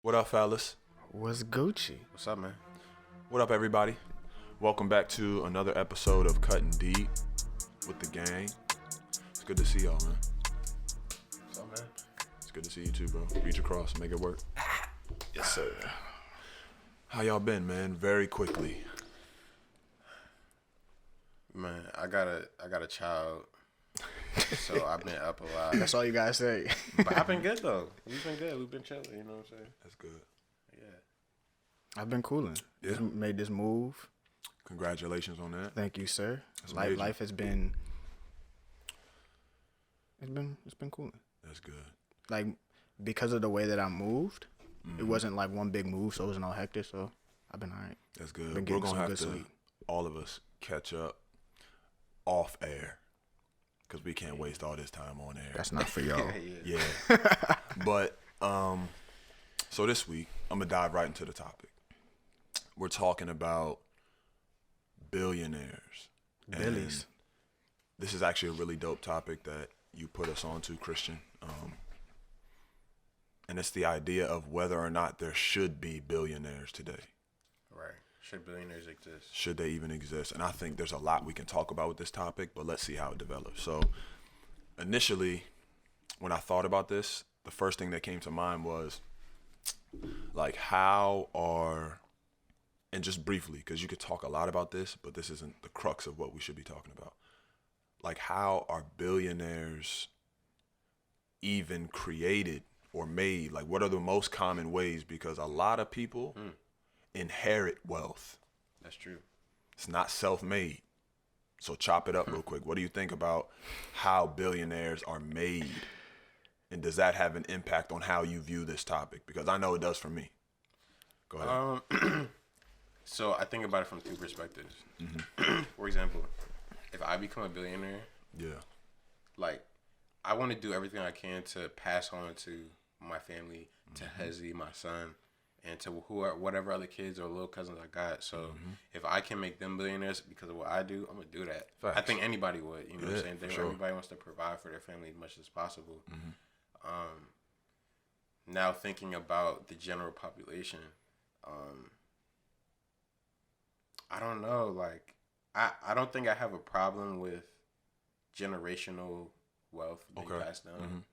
What up, fellas? What's Gucci? What's up, man? What up, everybody? Welcome back to another episode of Cuttin Deep with the gang. It's good to see y'all, man. What's up, man? It's good to see you too, bro. Reach across, make it work. Yes, sir. How y'all been, man? Very quickly. Man, I got a child, so I've been up a lot. That's all you guys say. But I've been good though. We've been good. We've been chilling. You know what I'm saying? That's good. Yeah. I've been cooling. Yeah. Just made this move. Congratulations on that. Thank you, sir. That's amazing. Life has been. It's been cooling. That's good. Like because of the way that I moved, it wasn't like one big move, so it wasn't all hectic. So I've been alright. That's good. Been We're getting gonna some have good to sleep. all of us catch up off air because we can't waste all this time on air. That's not for y'all. Yeah. But so this week I'm gonna dive right into the topic. We're talking about billionaires. Billies. And this is actually a really dope topic that you put us on to, Christian. And it's the idea of whether or not there should be billionaires today. Right. Should billionaires exist? Should they even exist? And I think there's a lot we can talk about with this topic, but let's see how it develops. So initially, when I thought about this, the first thing that came to mind was like and just briefly, because you could talk a lot about this, but this isn't the crux of what we should be talking about. Like, how are billionaires even created or made? Like, what are the most common ways? Because a lot of people inherit wealth. That's true. It's not self-made. So chop it up real quick. What do you think about how billionaires are made? And does that have an impact on how you view this topic? Because I know it does for me. Go ahead. So I think about it from two perspectives. For example, if I become a billionaire, like I want to do everything I can to pass on to my family, to Hezzy, my son, and to whatever other kids or little cousins I got. So if I can make them billionaires because of what I do, I'm gonna do that. Facts. I think anybody would. You know what I'm saying? Sure. Everybody wants to provide for their family as much as possible. Now thinking about the general population, I don't know. Like, I don't think I have a problem with generational wealth being passed down.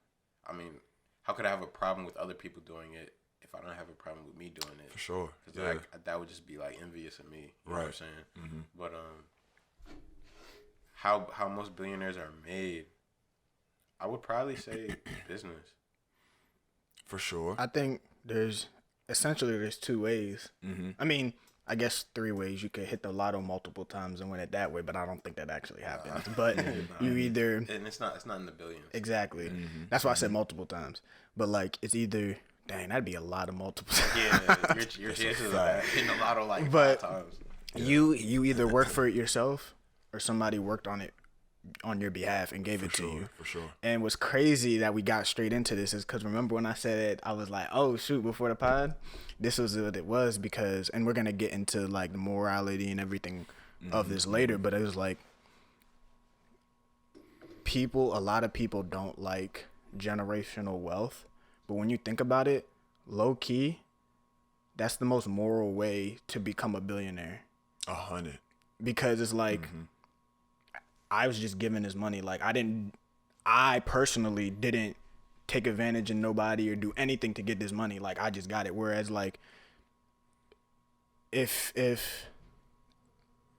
I mean, how could I have a problem with other people doing it if I don't have a problem with me doing it? For sure. Because that would just be like envious of me. You know what I'm saying? But how most billionaires are made, I would probably say business. For sure. I think there's two ways. I mean, I guess 3 ways. You could hit the lotto multiple times and win it that way, but I don't think that actually happens. But you either And it's not in the billions. exactly. That's why I said multiple times. But like it's either dang, that'd be a lot of multiples. Yeah, your chances of hitting the lotto like 5 times. You either work for it yourself or somebody worked on it on your behalf and gave it to you. For sure. And what's crazy that we got straight into this is because remember when I said I was like, oh shoot, before the pod, this was what it was because, and we're gonna get into like the morality and everything of this later, but it was like a lot of people don't like generational wealth, but when you think about it, low key, that's the most moral way to become a billionaire. 100. Because it's like I was just given this money. Like I personally didn't take advantage of nobody or do anything to get this money. Like I just got it. Whereas like if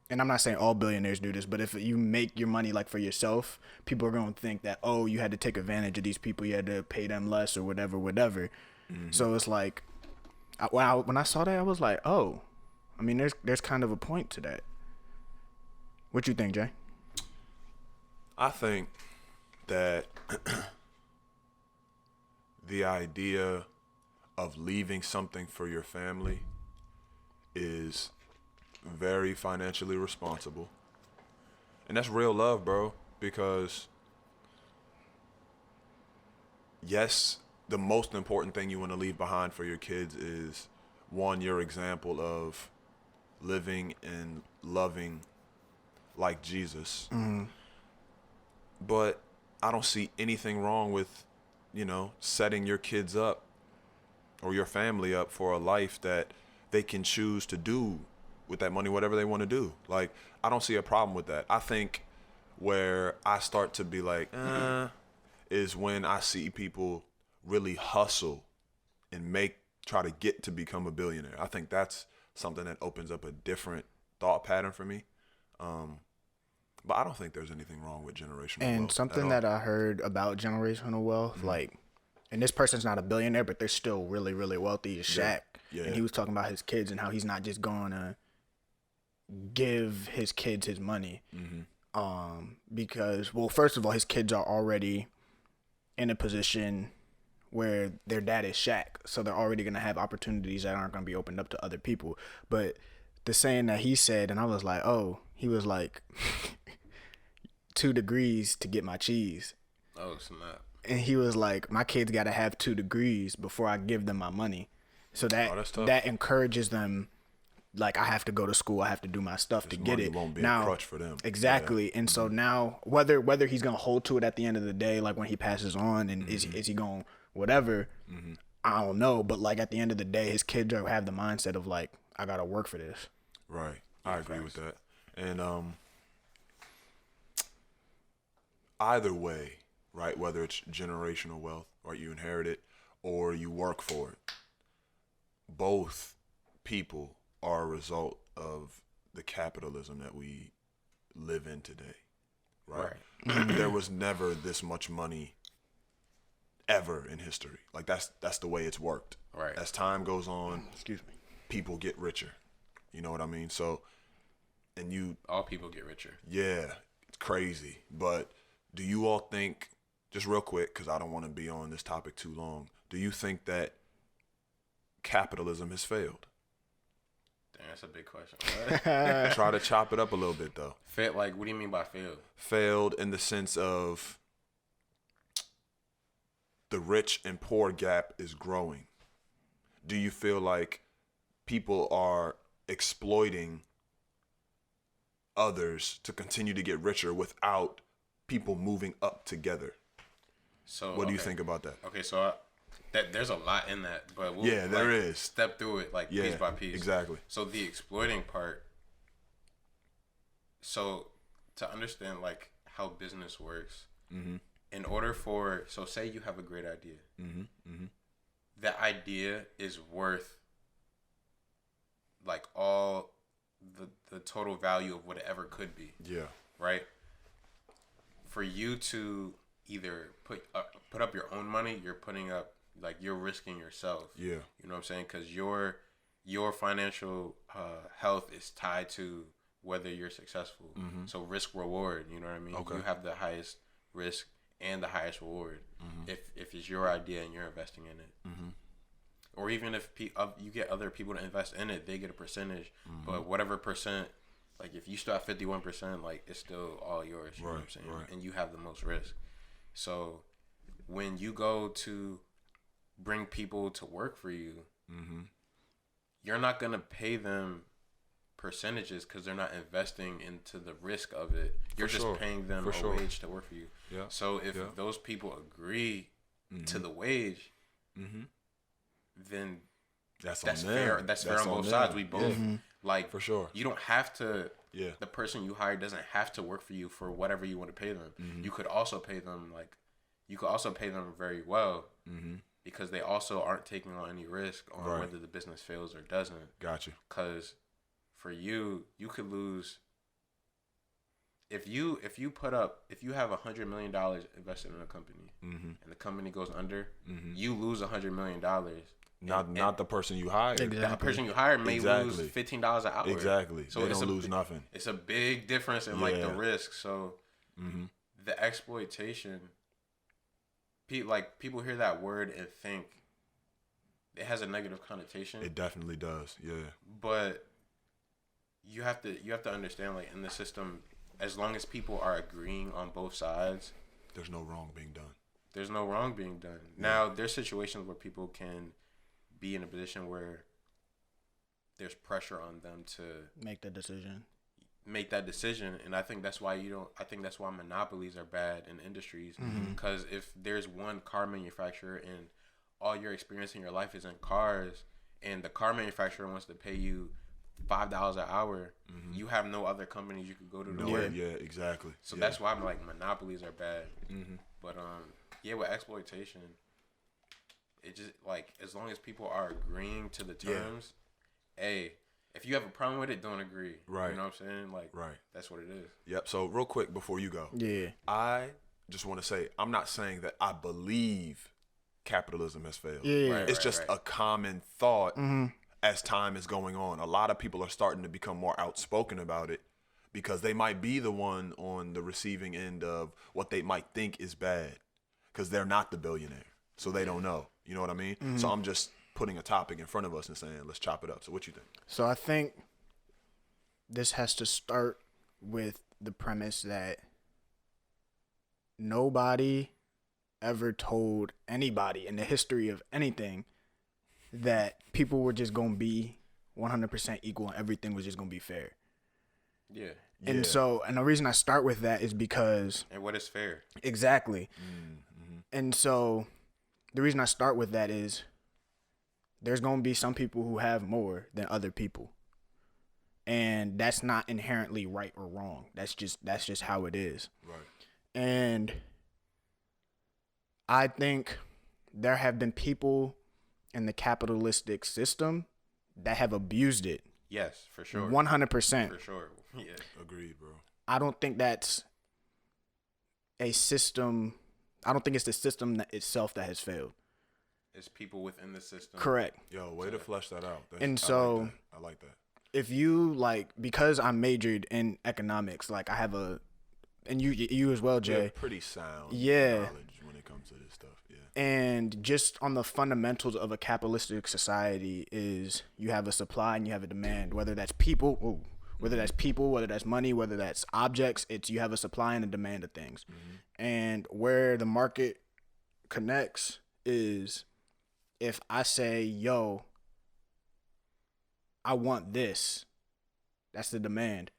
and I'm not saying all billionaires do this, but if you make your money like for yourself, people are going to think that, oh, you had to take advantage of these people. You had to pay them less or whatever. So it's like when I saw that, I was like, oh, I mean, there's kind of a point to that. What you think, Jay? I think that the idea of leaving something for your family is very financially responsible. And that's real love, bro, because yes, the most important thing you want to leave behind for your kids is, one, your example of living and loving like Jesus. But I don't see anything wrong with, setting your kids up or your family up for a life that they can choose to do with that money whatever they want to do. Like, I don't see a problem with that. I think where I start to be like, is when I see people really hustle and try to get to become a billionaire. I think that's something that opens up a different thought pattern for me. But I don't think there's anything wrong with generational wealth. And something that I heard about generational wealth, like, and this person's not a billionaire, but they're still really, really wealthy, is Shaq. Yeah. And he was talking about his kids and how he's not just going to give his kids his money. Because, well, first of all, his kids are already in a position where their dad is Shaq. So they're already going to have opportunities that aren't going to be opened up to other people. But the saying that he said, and I was like, oh, he was like, 2 degrees to get my cheese. Oh, snap. And he was like, my kids got to have 2 degrees before I give them my money. So that encourages them. Like, I have to go to school. I have to do my stuff to get it. Won't be now, a crutch for them. Exactly. Yeah. And so now, whether he's going to hold to it at the end of the day, like when he passes on, and is he going whatever, I don't know. But, like, at the end of the day, his kids have the mindset of, like, I got to work for this. Right. I agree with that. And either way, right, whether it's generational wealth or you inherit it or you work for it, both people are a result of the capitalism that we live in today, right? There was never this much money ever in history. Like, that's the way it's worked. Right. As time goes on, people get richer. You know what I mean? So, all people get richer. Yeah, it's crazy. But do you all think, just real quick, because I don't want to be on this topic too long, do you think that capitalism has failed? Damn, that's a big question. Try to chop it up a little bit, though. Like, what do you mean by failed? Failed in the sense of the rich and poor gap is growing. Do you feel like people are exploiting others to continue to get richer without people moving up together? So, what do you think about that? Okay, so there's a lot in that, but we'll there is. Step through it piece by piece. Exactly. So the exploiting part. So to understand like how business works, in order for say you have a great idea, that idea is worth like all the total value of whatever could be. Yeah. Right. For you to either put up your own money, you're putting up. Like, you're risking yourself. Yeah. You know what I'm saying? Because your financial health is tied to whether you're successful. So risk reward, you know what I mean? Okay. You have the highest risk and the highest reward if it's your idea and you're investing in it. Or even if you get other people to invest in it, they get a percentage. But whatever percent, like if you start 51%, like it's still all yours. You know what I'm saying? Right. And you have the most risk. So when you go to bring people to work for you, you're not going to pay them percentages because they're not investing into the risk of it. You're just paying them a wage to work for you. Yeah. So if those people agree to the wage, then that's fair. That's fair on both sides. We both like for sure. You don't have to. Yeah. The person you hire doesn't have to work for you for whatever you want to pay them. You could also pay them very well. Because they also aren't taking on any risk on whether the business fails or doesn't. Gotcha. Because for you could lose. If you have $100 million invested in a company and the company goes under, you lose $100 million. Not the person you hired. Exactly. The person you hired may lose $15 an hour. Exactly. So they don't lose nothing. It's a big difference in like the risk. So the exploitation. People hear that word and think it has a negative connotation. It definitely does, yeah. But you have to understand, like in the system, as long as people are agreeing on both sides, there's no wrong being done. Yeah. Now, there's situations where people can be in a position where there's pressure on them to make that decision, and I think that's why monopolies are bad in industries, because if there's one car manufacturer and all your experience in your life is in cars, and the car manufacturer wants to pay you $5 an hour, you have no other companies you could go to. Yeah, exactly. So that's why I'm like, monopolies are bad. But with exploitation, it just like, as long as people are agreeing to the terms, if you have a problem with it, don't agree. Right. You know what I'm saying? Like, that's what it is. Yep. So real quick before you go, I just want to say, I'm not saying that I believe capitalism has failed. It's just a common thought as time is going on. A lot of people are starting to become more outspoken about it because they might be the one on the receiving end of what they might think is bad because they're not the billionaire. So they don't know. You know what I mean? So I'm just putting a topic in front of us and saying, let's chop it up. So what you think? So I think this has to start with the premise that nobody ever told anybody in the history of anything that people were just going to be 100% equal and everything was just going to be fair. Yeah. And so, and the reason I start with that is because... And what is fair? Exactly. And so, the reason I start with that is there's going to be some people who have more than other people. And that's not inherently right or wrong. That's just how it is. Right. And I think there have been people in the capitalistic system that have abused it. Yes, for sure. 100%. For sure. Yeah. Agreed, bro. I don't think that's a system. I don't think it's the system that itself that has failed. It's people within the system. Correct. Yo, way to flesh that out. And so I like that. If you because I majored in economics, I have and you as well, Jay. Pretty sound knowledge when it comes to this stuff. Yeah. And just on the fundamentals of a capitalistic society is you have a supply and you have a demand, whether that's people, whether that's money, whether that's objects, you have a supply and a demand of things. And where the market connects is if I say, yo, I want this, that's the demand.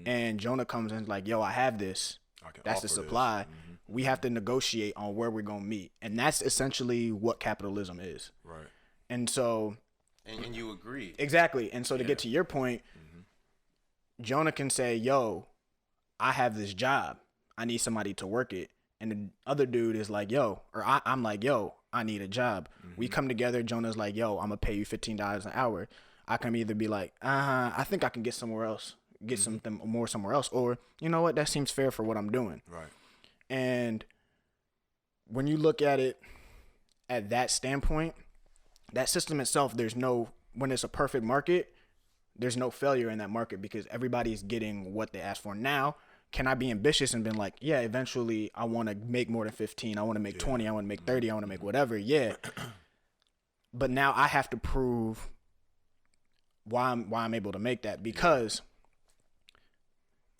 And Jonah comes in and is like, yo, I have this. That's the supply. We have to negotiate on where we're going to meet. And that's essentially what capitalism is. Right. And so. And you agree. Exactly. And so to get to your point, Jonah can say, yo, I have this job. I need somebody to work it. And the other dude is like, yo, or I'm like, yo, I need a job. We come together. Jonah's like, yo, I'm going to pay you $15 an hour. I can either be like, I think I can get somewhere else. Get something more somewhere else, or you know what, that seems fair for what I'm doing. Right. And when you look at it at that standpoint, that system itself, when it's a perfect market, there's no failure in that market because everybody's getting what they asked for. Now, can I be ambitious and been like, yeah, eventually I want to make more than 15, I want to make 20, I want to make 30, I want to make whatever, yeah. But now I have to prove why I'm able to make that because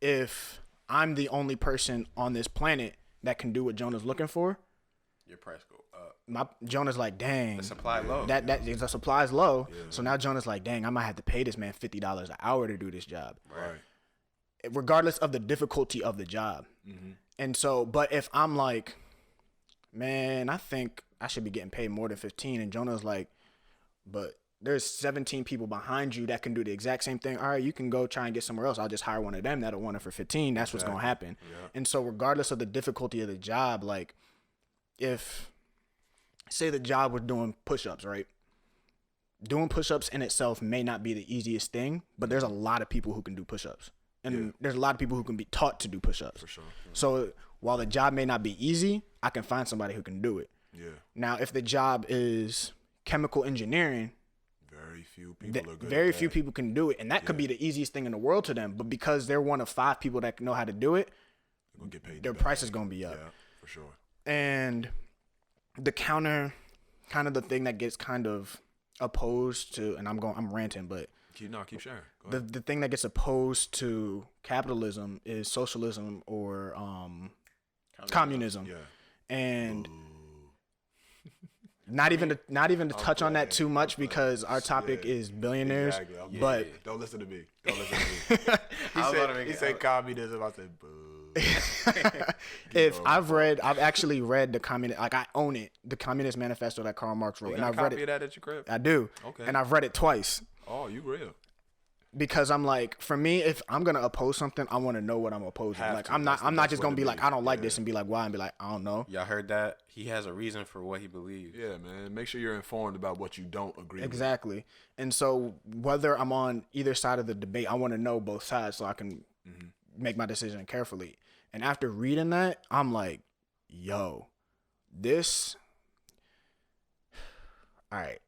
if I'm the only person on this planet that can do what Jonah's looking for, your price go up. Jonah's like, dang, the supply low. The supply's low. Yeah. So now Jonah's like, dang, I might have to pay this man $50 an hour to do this job. Right. Regardless of the difficulty of the job. And so, but if I'm like, man, I think I should be getting paid more than 15, and Jonah's like, but there's 17 people behind you that can do the exact same thing. All right, you can go try and get somewhere else. I'll just hire one of them that'll want it for 15. That's what's going to happen. Yeah. And so regardless of the difficulty of the job, if, say the job was doing push-ups, right? Doing push-ups in itself may not be the easiest thing, but there's a lot of people who can do push-ups. And there's a lot of people who can be taught to do push-ups. For sure. So while the job may not be easy, I can find somebody who can do it. Yeah. Now, if the job is chemical engineering, very few people are good very few people can do it, and that could be the easiest thing in the world to them. But because they're one of 5 people that know how to do it, they're gonna get paid. Their price is gonna be up. Yeah, for sure. And the counter, kind of the thing that gets kind of opposed to, and I'm ranting, but keep sharing. The thing that gets opposed to capitalism is socialism or communism. Yeah. And Not even to touch on that too much because our topic is billionaires. Exactly. But don't listen to me. He said communism. I said boo. I've actually read the communist, like I own it, the Communist Manifesto that Karl Marx wrote, and I've read it. Of that at your crib? I do. Okay. And I've read it twice. Oh, you real? Because I'm like, for me, if I'm gonna oppose something, I want to know what I'm opposing. Like I'm not just gonna be like, I don't like this and be like, why? And be like, I don't know. Y'all heard that? He has a reason for what he believes. Yeah, man. Make sure you're informed about what you don't agree with. Exactly. And so whether I'm on either side of the debate, I want to know both sides so I can make my decision carefully. And after reading that, I'm like, yo, this. All right.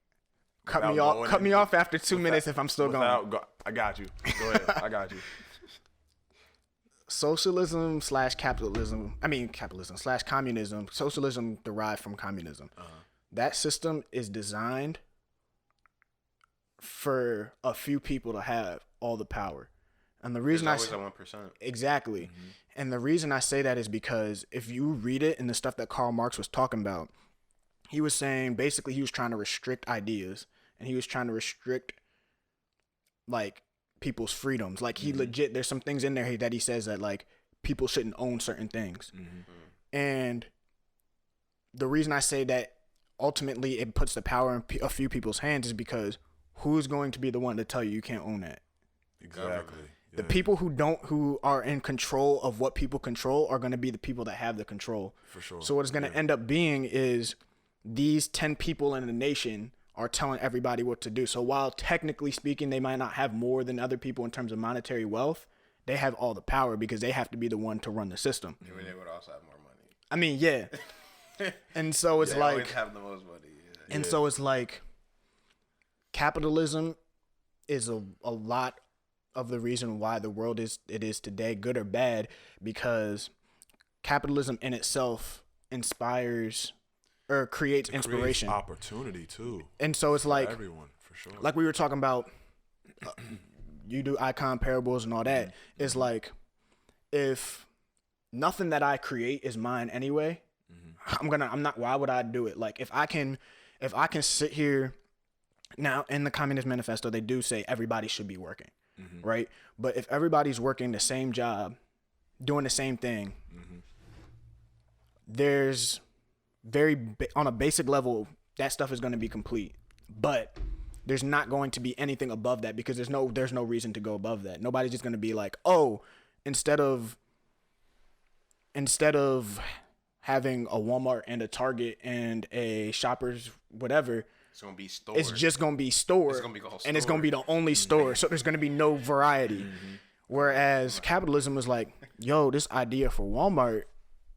Cut me off after 2 minutes if I'm still going. I got you. Go ahead. I got you. Socialism / capitalism. I mean, capitalism / communism. Socialism derived from communism. That system is designed for a few people to have all the power. And the reason There's always that 1%. Exactly. And the reason I say that is because if you read it and the stuff that Karl Marx was talking about, he was saying basically he was trying to restrict ideas and he was trying to restrict like people's freedoms. Like he legit, there's some things in there that he says that like people shouldn't own certain things. And the reason I say that ultimately it puts the power in a few people's hands is because who's going to be the one to tell you can't own that? Exactly. Yeah. The people who are in control of what people control are going to be the people that have the control. For sure. So what it's going to end up being is these 10 people in the nation are telling everybody what to do. So while technically speaking, they might not have more than other people in terms of monetary wealth, they have all the power because they have to be the one to run the system. I mean, they would also have more money. I mean, yeah. And so it's they like, always have the most money. Yeah. And so it's like capitalism is a lot of the reason why the world is today, good or bad, because capitalism in itself inspires or creates inspiration, opportunity too. And so it's like everyone, for sure. Like we were talking about, you do icon parables and all that. It's like if nothing that I create is mine anyway, why would I do it? Like if I can sit here now in the Communist Manifesto, they do say everybody should be working, right? But if everybody's working the same job, doing the same thing, there's on a basic level, that stuff is going to be complete, but there's not going to be anything above that because there's no reason to go above that. Nobody's just going to be like, oh, instead of having a Walmart and a Target and a Shoppers, whatever, it's going to be store. It's just going to be store. It's going to be called store. And it's going to be the only store. So there's going to be no variety. Whereas capitalism is like, yo, this idea for Walmart,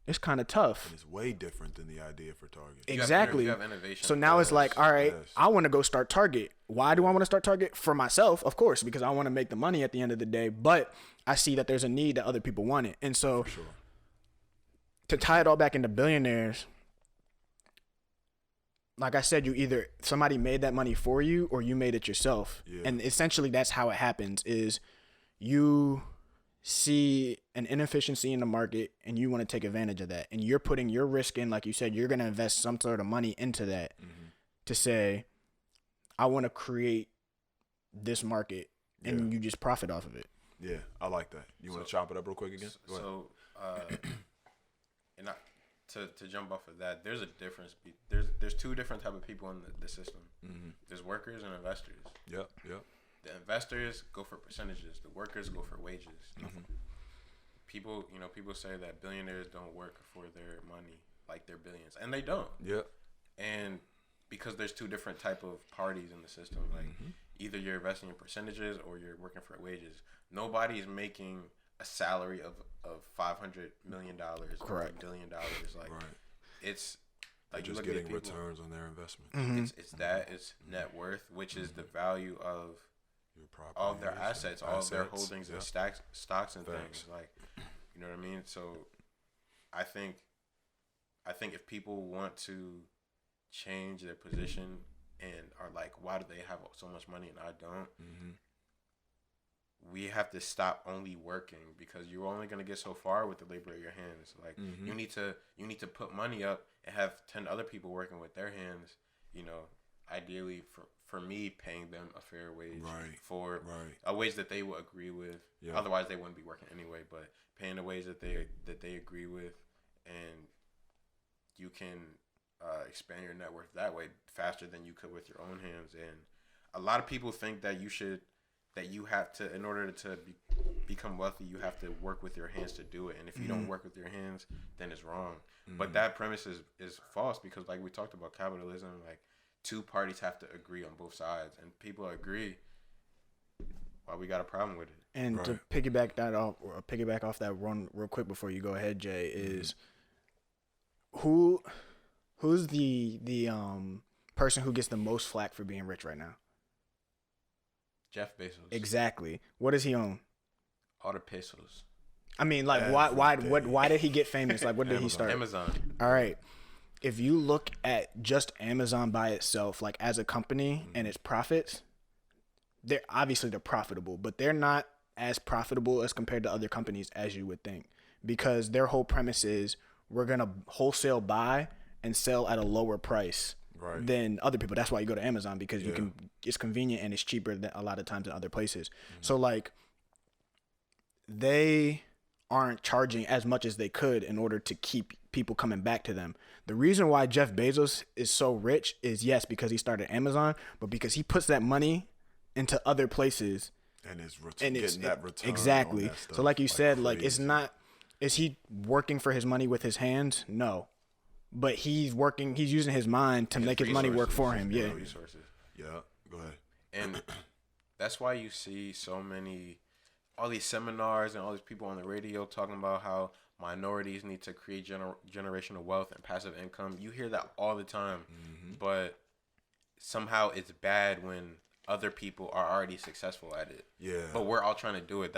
it's kind of tough. And it's way different than the idea for Target. Exactly. You have innovation. So now it's like, all right, I want to go start Target. Why do I want to start Target? For myself, of course, because I want to make the money at the end of the day. But I see that there's a need that other people want it. And so to tie it all back into billionaires, like I said, you either somebody made that money for you or you made it yourself. Yeah. And essentially that's how it happens is you see an inefficiency in the market and you want to take advantage of that. And you're putting your risk in, like you said, you're going to invest some sort of money into that to say, I want to create this market and you just profit off of it. Yeah, I like that. You want to chop it up real quick again? So, and to jump off of that, there's a difference. There's two different type of people in the system. There's workers and investors. Yep. The investors go for percentages. The workers go for wages. People say that billionaires don't work for their money, like their billions, and they don't. Yep. And because there's two different type of parties in the system, like either you're investing in percentages or you're working for wages. Nobody's making a salary of $500 million or $1 billion. Like it's like they're just getting returns on their investment. It's net worth, which is the value of all of their assets, all of their holdings and stocks and things. Like, you know what I mean? So I think if people want to change their position and are like, why do they have so much money and I don't? We have to stop only working because you're only going to get so far with the labor of your hands. Like you need to put money up and have 10 other people working with their hands, ideally for me paying them a fair wage for a wage that they will agree with. Yeah. Otherwise, they wouldn't be working anyway. But paying a wage that they agree with, and you can expand your net worth that way faster than you could with your own hands. And a lot of people think that you have to, in order to become wealthy, you have to work with your hands to do it. And if you don't work with your hands, then it's wrong. But that premise is false, because like we talked about capitalism, like two parties have to agree on both sides, and people agree. Why we got a problem with it? And to piggyback off that one real quick before you go ahead, Jay, is who's the person who gets the most flack for being rich right now? Jeff Bezos. Exactly. What does he own? All the pesos. I mean, like, why did he get famous? Like, what did he start? Amazon. All right. If you look at just Amazon by itself, like as a company and its profits, they're profitable, but they're not as profitable as compared to other companies as you would think, because their whole premise is we're going to wholesale buy and sell at a lower price than other people. That's why you go to Amazon, because you can, it's convenient and it's cheaper than a lot of times in other places. So like they aren't charging as much as they could in order to keep people coming back to them. The reason why Jeff Bezos is so rich is, yes, because he started Amazon, but because he puts that money into other places and is getting that return. Exactly. So like you said, like crazy. it's not, is he working for his money with his hands? No. But he's using his mind to make his money work for him. Yeah. Resources. Yeah. Go ahead. And that's why you see all these seminars and all these people on the radio talking about how minorities need to create generational wealth and passive income. You hear that all the time, but somehow it's bad when other people are already successful at it. Yeah. But we're all trying to do it.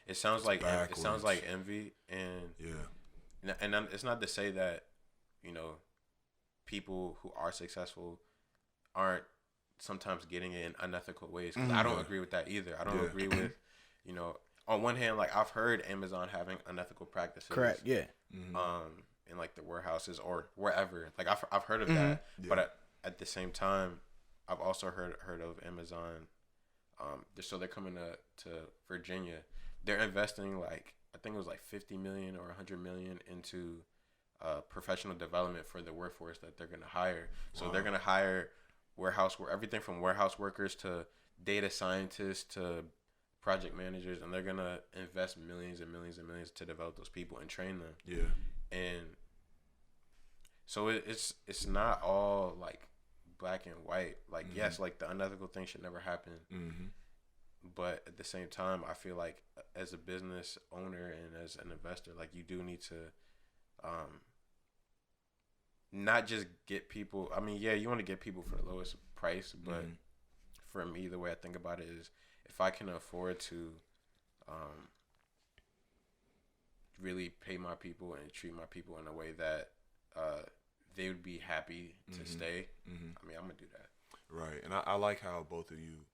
It sounds like envy, and it's not to say that, people who are successful aren't sometimes getting it in unethical ways. 'Cause I don't agree with that either. I don't agree with, on one hand, like I've heard Amazon having unethical practices. Correct. Yeah. In like the warehouses or wherever. Like I've heard of that. Yeah. But at the same time, I've also heard of Amazon. So they're coming to Virginia. They're investing like, I think it was like $50 million or $100 million into professional development for the workforce that they're gonna hire. So they're gonna hire everything from warehouse workers to data scientists to project managers, and they're gonna invest millions and millions and millions to develop those people and train them. Yeah. And so it's not all like black and white. Like yes, like the unethical thing should never happen. But at the same time, I feel like as a business owner and as an investor, like you do need to not just get people. I mean, yeah, you want to get people for the lowest price, but for me, the way I think about it is, if I can afford to really pay my people and treat my people in a way that they would be happy to stay, I mean, I'm going to do that. Right. And I like how both of you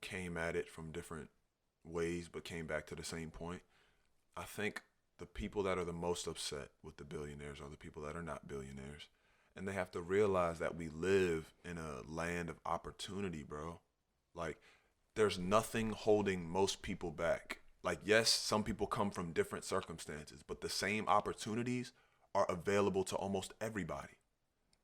came at it from different ways but came back to the same point. I think the people that are the most upset with the billionaires are the people that are not billionaires. And they have to realize that we live in a land of opportunity, bro. Like, there's nothing holding most people back. Like, yes, some people come from different circumstances, but the same opportunities are available to almost everybody,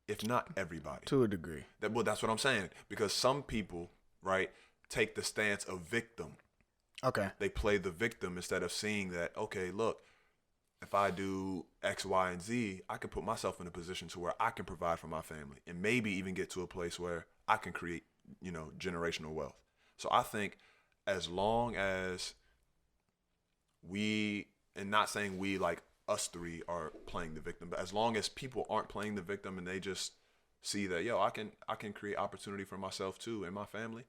if not everybody. To a degree. Well, that's what I'm saying. Because some people, right, take the stance of victim. Okay. They play the victim instead of seeing that, okay, look, if I do X, Y, and Z, I can put myself in a position to where I can provide for my family and maybe even get to a place where I can create, generational wealth. So I think as long as we, and not saying we like us three are playing the victim, but as long as people aren't playing the victim and they just see that, I can create opportunity for myself too and my family,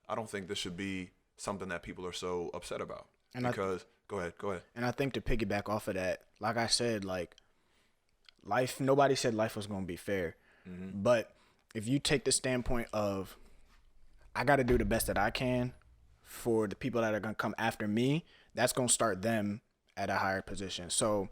I don't think this should be something that people are so upset about. And because go ahead. And I think to piggyback off of that, like I said, like life, nobody said life was going to be fair. But if you take the standpoint of, I got to do the best that I can for the people that are going to come after me, that's going to start them at a higher position. So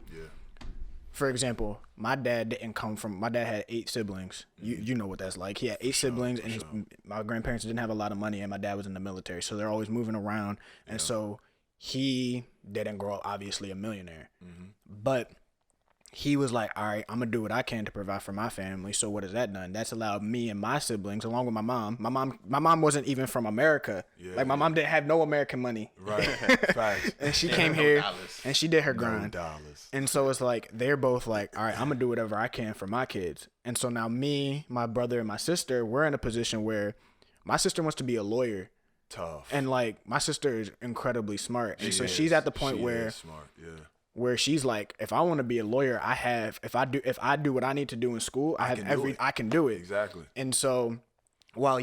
for example, my dad had 8 siblings. You know what that's like. He had 8 siblings, and my grandparents didn't have a lot of money, and my dad was in the military, so they're always moving around, and so he didn't grow up obviously a millionaire, but he was like, all right, I'm gonna do what I can to provide for my family. So what has that done? That's allowed me and my siblings, along with my mom. My mom wasn't even from America. Like my mom didn't have no American money. Right. Facts. And she came here and she did her grind. Dollars. And so it's like they're both like, all right, I'm gonna do whatever I can for my kids. And so now me, my brother, and my sister, we're in a position where my sister wants to be a lawyer. Tough. And like my sister is incredibly smart. And so she's at the point where smart. Yeah. Where she's like, if I want to be a lawyer, if I do what I need to do in school, I can do it. Exactly. And so, while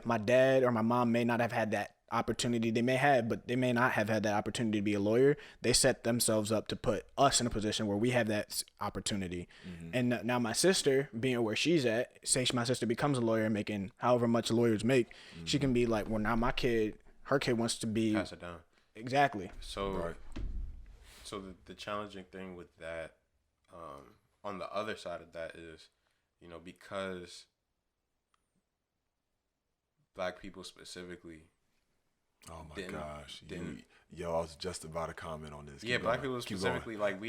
my dad or my mom may not have had that opportunity, they may not have had that opportunity to be a lawyer. They set themselves up to put us in a position where we have that opportunity. And now my sister, being where she's at, say my sister becomes a lawyer, making however much lawyers make, she can be like, well, now her kid wants to be pass it down. Exactly. So. Right. So the challenging thing with that, on the other side of that is, because Black people specifically. Oh my gosh! I was just about to comment on this. Black people specifically, like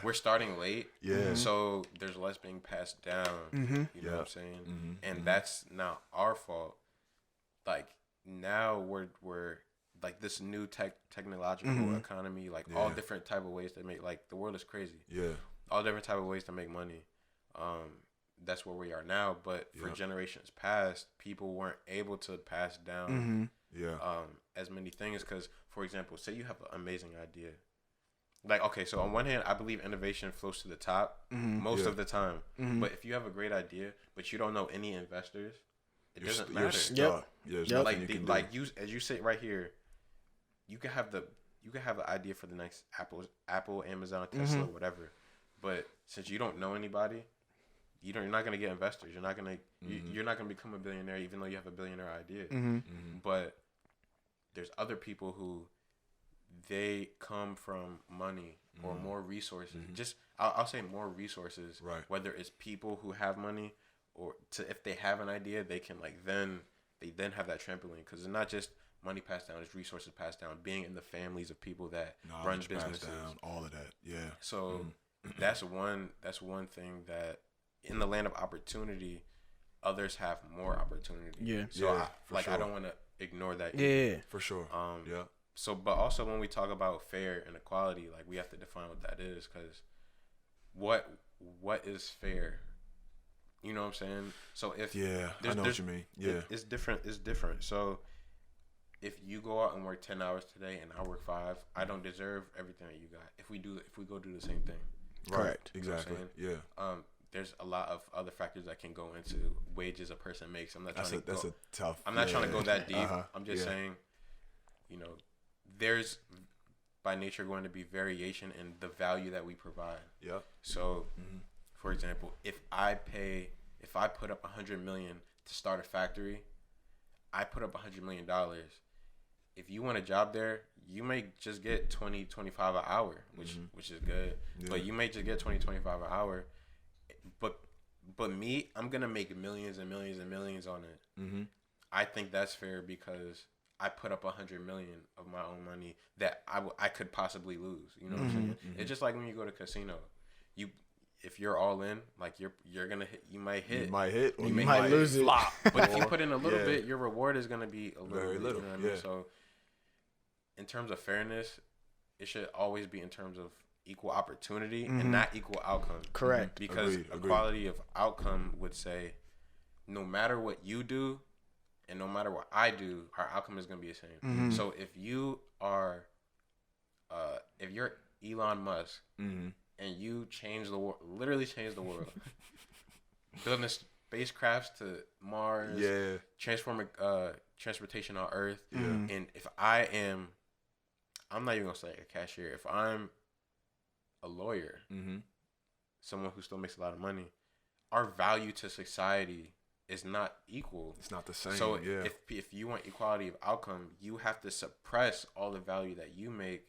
we're starting late. Yeah. So there's less being passed down. You know what I'm saying? And that's not our fault. Like now we're like this new technological economy, like all different type of ways to make, like the world is crazy. Yeah. All different type of ways to make money. That's where we are now. But for generations past, people weren't able to pass down as many things. Because, for example, say you have an amazing idea. Like, okay, so on one hand, I believe innovation flows to the top most of the time. But if you have a great idea, but you don't know any investors, it doesn't matter. Like as you sit right here, you can have the idea for the next Apple, Amazon, Tesla, whatever. But since you don't know anybody, you're not gonna get investors. You're not gonna become a billionaire, even though you have a billionaire idea. But there's other people who they come from money or more resources. Just I'll say more resources. Right. Whether it's people who have money or if they have an idea, they can then have that trampoline, because it's not just money passed down, it's resources passed down, being in the families of people that run businesses, down, all of that. Yeah. So that's one thing that in the land of opportunity, others have more opportunity. Yeah. So I don't want to ignore that either. Yeah, for sure. So, but also when we talk about fair and equality, like we have to define what that is, because what is fair? You know what I'm saying? So if I know what you mean. Yeah, it's different. It's different. So if you go out and work 10 hours today and I work 5, I don't deserve everything that you got. If we go do the same thing. Right. Exactly. You know what I'm saying? There's a lot of other factors that can go into wages a person makes. I'm not trying to go that deep. I'm just saying, there's by nature going to be variation in the value that we provide. Yeah. So, for example, if I put up $100 million to start a factory, I put up $100 million. If you want a job there, you may just get $20, $25 an hour, which is good. Yeah. But you may just get $20, $25 an hour. But me, I'm gonna make millions and millions and millions on it. I think that's fair because I put up $100 million of my own money that I could possibly lose. You know what I'm saying? It's just like when you go to casino. If you're all in, like you're gonna hit, you might hit, or you might lose it. Flop. But if you put in a little bit, your reward is gonna be a little bit. You know what I mean? So, in terms of fairness, it should always be in terms of equal opportunity and not equal outcome. Correct. Because equality of outcome would say, no matter what you do, and no matter what I do, our outcome is gonna be the same. So if you are, if you're Elon Musk. And you change the world, literally change the world. Building spacecrafts to Mars, transforming transportation on Earth. And if I'm not even gonna say a cashier. If I'm a lawyer, someone who still makes a lot of money, our value to society is not equal. It's not the same. So if you want equality of outcome, you have to suppress all the value that you make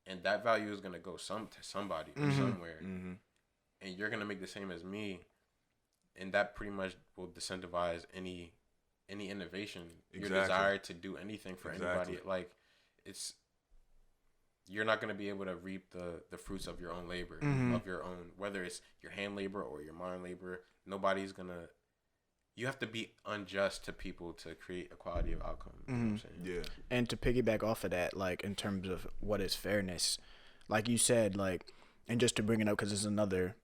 and that value is gonna go to somebody or somewhere, and you're gonna make the same as me, and that pretty much will disincentivize any innovation, your desire to do anything for anybody. Like, you're not gonna be able to reap the fruits of your own labor, of your own, whether it's your hand labor or your mind labor. Nobody's gonna. You have to be unjust to people to create equality of outcome. You know what I'm saying? Yeah. And to piggyback off of that, like, in terms of what is fairness, like you said, like, and just to bring it up, because it's another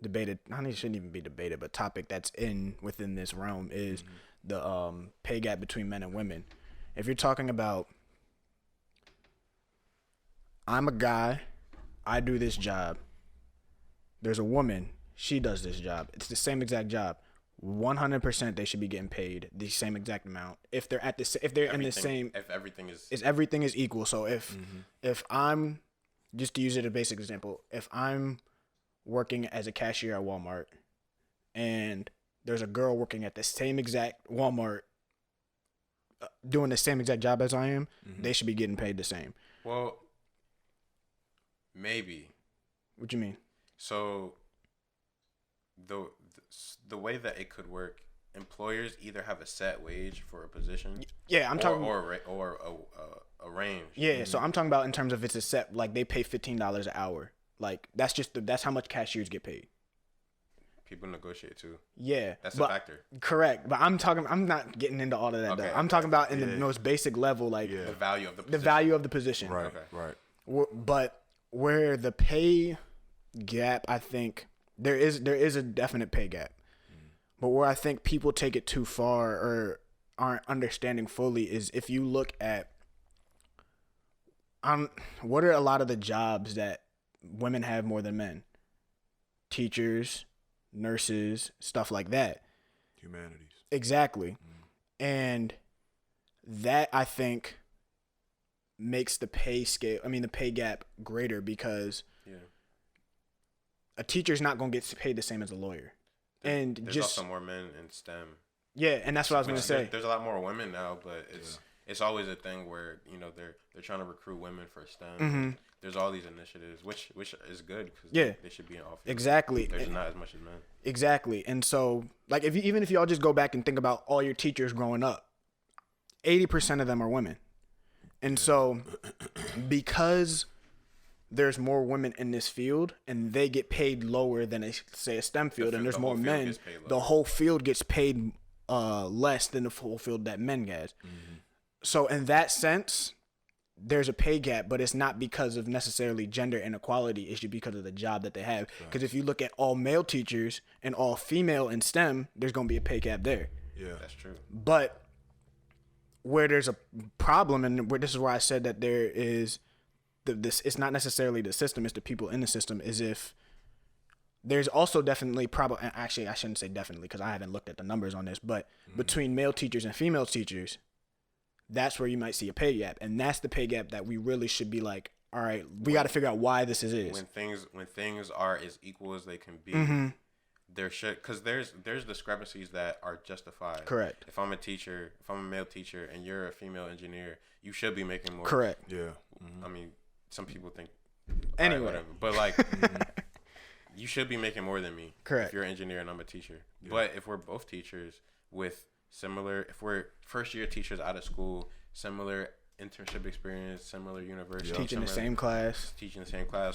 debated, it shouldn't even be debated, but topic that's within this realm is the pay gap between men and women. If you're talking about, I'm a guy, I do this job, there's a woman, she does this job, it's the same exact job, 100% they should be getting paid the same exact amount if they're in the same, if everything is equal. So if I'm, just to use it as a basic example, if I'm working as a cashier at Walmart and there's a girl working at the same exact Walmart doing the same exact job as I am, they should be getting paid the same. Well, maybe. What you mean? So the way that it could work, employers either have a set wage for a position. Yeah, I'm talking or a range. Yeah, so I'm talking about in terms of it's a set, like they pay $15 an hour. Like that's how much cashiers get paid. People negotiate too. Yeah, that's a factor. Correct, but I'm not getting into all of that. Okay, I'm talking about in the most basic level, like the value of the position. The value of the position. Right, right. But where the pay gap, I think there is a definite pay gap. But where I think people take it too far or aren't understanding fully is if you look at what are a lot of the jobs that women have more than men? Teachers, nurses, stuff like that. Humanities. Exactly. And that, I think, makes the pay gap greater because a teacher's not going to get paid the same as a lawyer. There's also more men in STEM. Yeah, and that's what I was going to say. There's a lot more women now, but it's always a thing where, they're trying to recruit women for STEM. There's all these initiatives, which is good because they should be in office. Exactly. There's not as much as men. Exactly. And so, like, even if y'all just go back and think about all your teachers growing up, 80% of them are women. And so, because there's more women in this field and they get paid lower than a STEM field, and there's more men, the whole field gets paid less than the whole field that men get. So in that sense, there's a pay gap, but it's not because of necessarily gender inequality. It's just because of the job that they have. Because if you look at all male teachers and all female in STEM, there's going to be a pay gap there. Yeah, that's true. But where there's a problem, and this is where I said that there is it's not necessarily the system, it's the people in the system, is if there's also definitely actually I shouldn't say definitely because I haven't looked at the numbers on this, but between male teachers and female teachers, that's where you might see a pay gap. And that's the pay gap that we really should be like, all right, we got to figure out why this is. When things are as equal as they can be, there should, because there's discrepancies that are justified. Correct. If I'm a male teacher and you're a female engineer, you should be making more. Correct. Yeah. I mean, some people think anyway, whatever, but like you should be making more than me. Correct. If you're an engineer and I'm a teacher. Yeah. But if we're both teachers with if we're first year teachers out of school, similar internship experience, similar university, teaching the same class,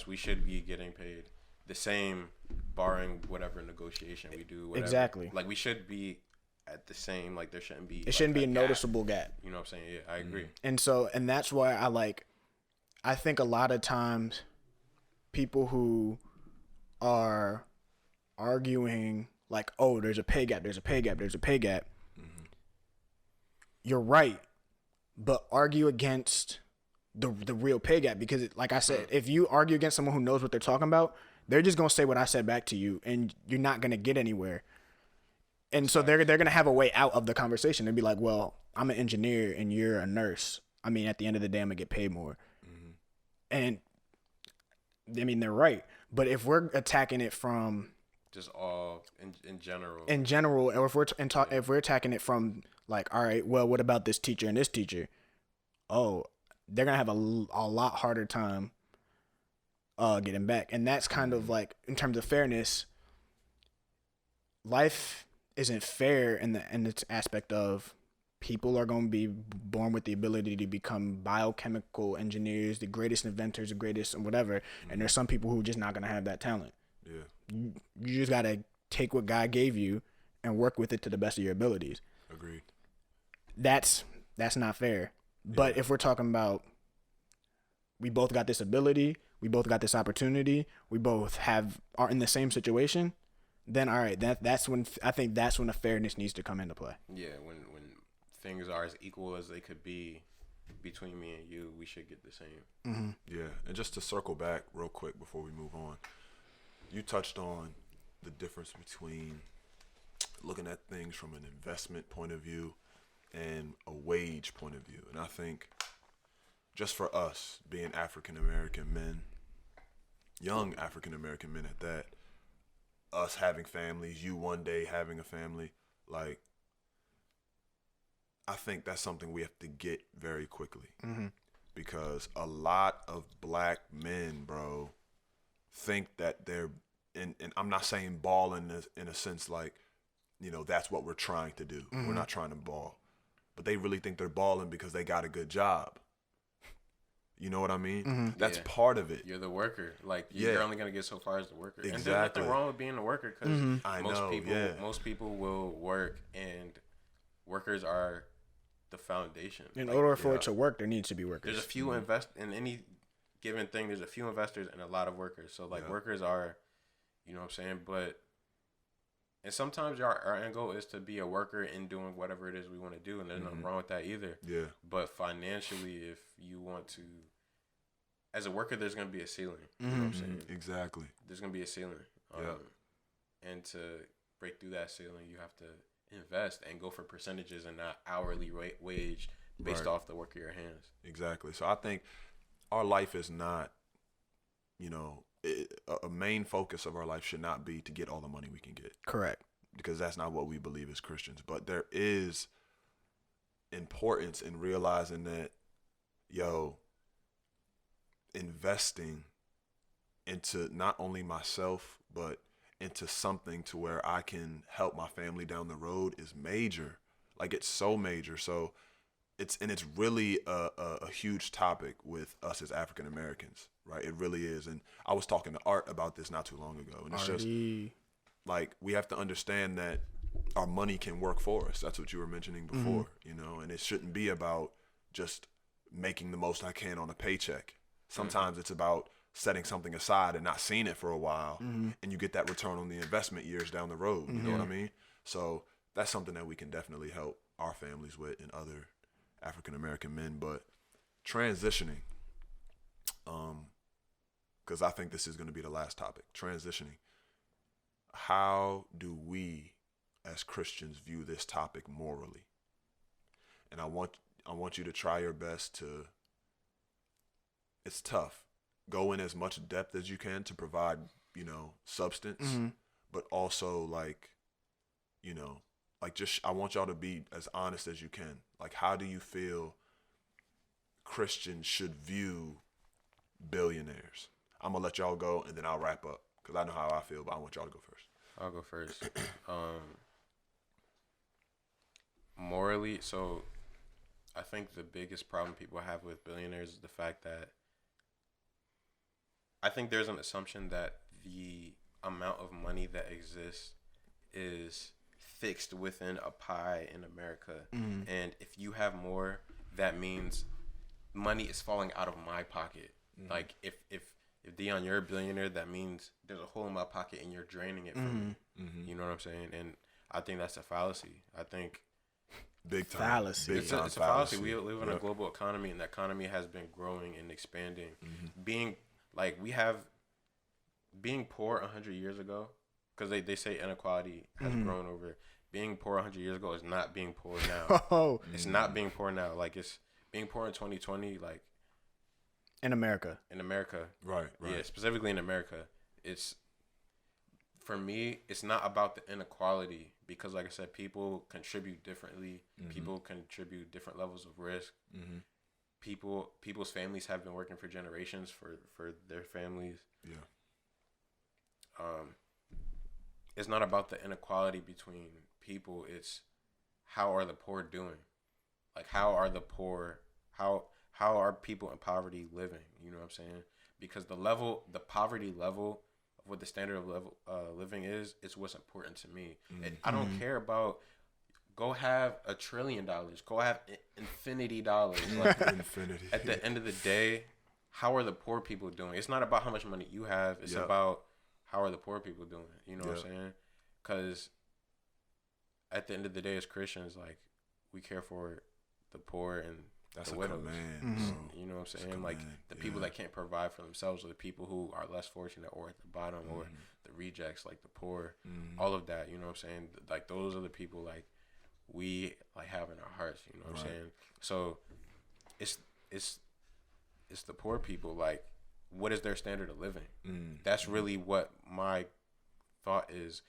we should be getting paid the same, barring whatever negotiation we do. Whatever. Exactly. Like we should be at the same. Like there shouldn't be. It shouldn't be a noticeable gap. You know what I'm saying? Yeah, I agree. And that's why I think a lot of times people who are arguing like, oh, there's a pay gap. You're right, but argue against the real pay gap, because like I said, if you argue against someone who knows what they're talking about, they're just gonna say what I said back to you, and you're not gonna get anywhere. And so they're gonna have a way out of the conversation. They'd be like, well, I'm an engineer and you're a nurse. I mean, at the end of the day, I'm gonna get paid more. And I mean, they're right, but if we're attacking it from just all in general, or if we're attacking it from like, all right, well, what about this teacher and this teacher? Oh, they're gonna have a lot harder time getting back. And that's kind of like, in terms of fairness, life isn't fair in its aspect of people are going to be born with the ability to become biochemical engineers, the greatest inventors, the greatest whatever. And there's some people who are just not going to have that talent. Yeah. You just got to take what God gave you and work with it to the best of your abilities. Agreed. That's not fair. But if we're talking about, we both got this ability, we both got this opportunity, we both are in the same situation, then all right, that's when I think that's when the fairness needs to come into play. Yeah, when things are as equal as they could be between me and you, we should get the same. Mm-hmm. Yeah, and just to circle back real quick before we move on, you touched on the difference between looking at things from an investment point of view and a wage point of view. And I think just for us being African-American men, young African-American men at that, us having families, you one day having a family, like, I think that's something we have to get very quickly. Mm-hmm. Because a lot of black men, bro, think that they're, and I'm not saying ball in a sense like, you know, that's what we're trying to do. Mm-hmm. We're not trying to ball. But they really think they're balling because they got a good job. You know what I mean? Mm-hmm. That's part of it. You're the worker. Like, you're only going to get so far as the worker. Exactly. And there's nothing wrong with being a worker, because most people will work, and workers are the foundation. In order for it to work, there needs to be workers. There's a few in any given thing, there's a few investors and a lot of workers. So, like, workers are, you know what I'm saying? But, and sometimes our end goal is to be a worker in doing whatever it is we want to do, and there's nothing wrong with that either. Yeah. But financially, if you want to, as a worker, there's going to be a ceiling. Mm-hmm. You know what I'm saying? Exactly. There's going to be a ceiling. And to break through that ceiling, you have to invest and go for percentages and not hourly wage based off the work of your hands. Exactly. So I think our life is not, you know, a main focus of our life should not be to get all the money we can get. Correct. Because that's not what we believe as Christians. But there is importance in realizing that, investing into not only myself, but into something to where I can help my family down the road is major. Like, it's so major. So it's really a huge topic with us as African Americans, right? It really is. And I was talking to Art about this not too long ago. And it's just like, we have to understand that our money can work for us. That's what you were mentioning before, you know, and it shouldn't be about just making the most I can on a paycheck. Sometimes it's about setting something aside and not seeing it for a while, and you get that return on the investment years down the road. You know what I mean? So that's something that we can definitely help our families with and other African-American men. But transitioning, because I think this is going to be the last topic, transitioning. How do we as Christians view this topic morally? And I want you to try your best to, it's tough, go in as much depth as you can to provide, you know, substance, but also, like, you know, like, just, I want y'all to be as honest as you can. Like, how do you feel Christians should view billionaires? I'm gonna let y'all go and then I'll wrap up, because I know how I feel, but I want y'all to go first. I'll go first. Morally, so I think the biggest problem people have with billionaires is the fact that I think there's an assumption that the amount of money that exists is fixed within a pie in America. And if you have more, that means money is falling out of my pocket. Like, if Deion, you're a billionaire, that means there's a hole in my pocket and you're draining it from me. You know what I'm saying? And I think that's a fallacy. I think big time fallacy. It's a fallacy. We live in a global economy, and the economy has been growing and expanding. Being poor 100 years ago, because they say inequality has grown over. Being poor 100 years ago is not being poor now. It's not being poor now. Like, it's being poor in 2020, like, in America. Right. Yeah, specifically in America. It's, for me, it's not about the inequality, because, like I said, people contribute differently. People contribute different levels of risk. people's families have been working for generations for their families. Yeah. It's not about the inequality between people. It's how are the poor doing? Like, how are the poor? How are people in poverty living? You know what I'm saying? Because the poverty level of what the standard of living is what's important to me. And I don't care about. Go have $1 trillion. Go have infinity dollars. Like, infinity. At the end of the day, how are the poor people doing? It's not about how much money you have. It's about how are the poor people doing. You know what I'm saying? Because at the end of the day, as Christians, like, we care for the poor and that's the a widows. command. You know what I'm saying? Like, the people that can't provide for themselves, or the people who are less fortunate, or at the bottom, or the rejects, like the poor, all of that. You know what I'm saying? Like, those are the people, like, we like have in our hearts. You know what I'm saying? So it's the poor people. Like, what is their standard of living? That's really what my thought is.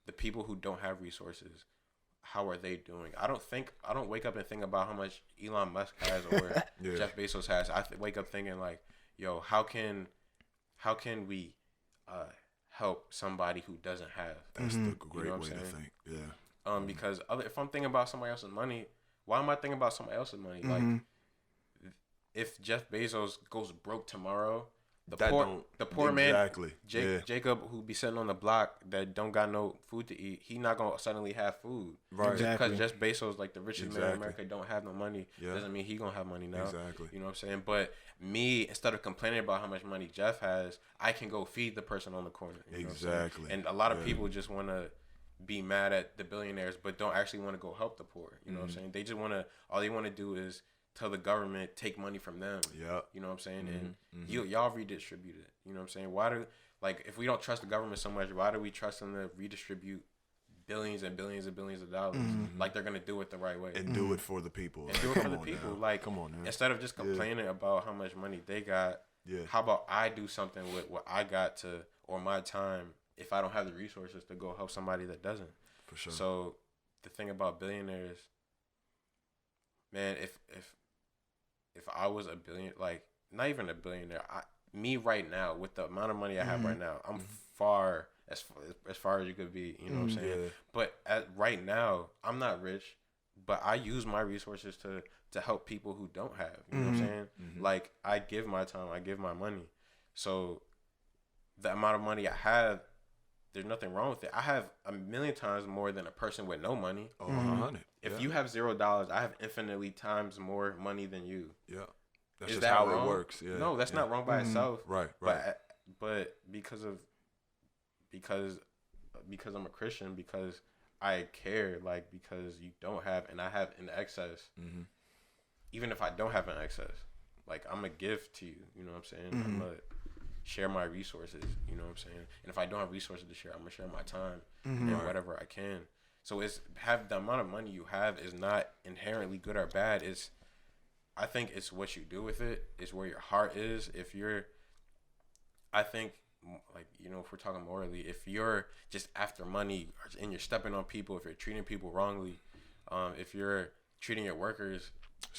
The people who don't have resources, how are they doing? I don't wake up and think about how much Elon Musk has or Jeff Bezos has. I wake up thinking like, yo, how can we help somebody who doesn't have? That's the great way to think. Yeah. Because if I'm thinking about somebody else's money, why am I thinking about somebody else's money? Like, if Jeff Bezos goes broke tomorrow, the poor man, Jacob, who be sitting on the block that don't got no food to eat, he not gonna suddenly have food. Right. Just because Jeff Bezos, like the richest man in America, don't have no money, doesn't mean he gonna have money now. Exactly. You know what I'm saying? But me, instead of complaining about how much money Jeff has, I can go feed the person on the corner. You know exactly. And a lot of people just want to be mad at the billionaires, but don't actually want to go help the poor. You know what I'm saying? They just all they want to do is tell the government, take money from them. Yeah. You know what I'm saying? And y'all redistribute it. You know what I'm saying? Why if we don't trust the government so much, why do we trust them to redistribute billions and billions and billions of dollars? Like, they're going to do it the right way. And do it for the people. And do it for the people. Now. Like, come on, man. Instead of just complaining about how much money they got, how about I do something with what I got or my time, if I don't have the resources to go help somebody that doesn't. For sure. So the thing about billionaires, man, if I was a billion, like, not even a billionaire, me right now, with the amount of money I have right now, I'm far as far as you could be. You know what I'm saying? Yeah. But right now, I'm not rich, but I use my resources to help people who don't have. You know what I'm saying? Like, I give my time, I give my money. So the amount of money I have, there's nothing wrong with it. I have 1,000,000 times more than a person with no money. Oh, 100. If you have $0, I have infinitely times more money than you. Yeah. That's Is just that how wrong? it works. Yeah. No, that's not wrong by itself. Right. But because I'm a Christian, because I care, like, because you don't have and I have in excess. Even if I don't have an excess, like, I'm a gift to you. You know what I'm saying? I'm gonna share my resources. You know what I'm saying? And if I don't have resources to share, I'm gonna share my time and whatever I can. So the amount of money you have is not inherently good or bad. I think it's what you do with it. It's where your heart is. I think, like, you know, if we're talking morally, if you're just after money and you're stepping on people, if you're treating people wrongly, if you're treating your workers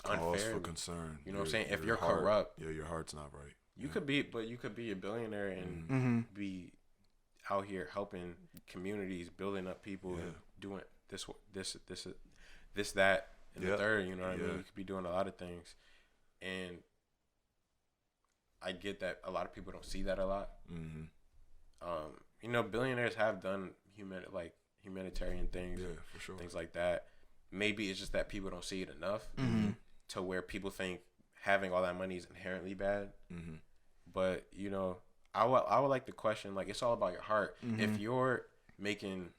unfairly, it's cause for concern. You know what I'm saying? If you're corrupt, your heart's not right. You could be a billionaire and be out here helping communities, building up people, and doing this, that, and the third. You know what I mean? You could be doing a lot of things, and I get that a lot of people don't see that a lot. You know, billionaires have done humanitarian things, for sure, things like that. Maybe it's just that people don't see it enough to where people think having all that money is inherently bad. But, you know, I would like to question, like, it's all about your heart. If you're making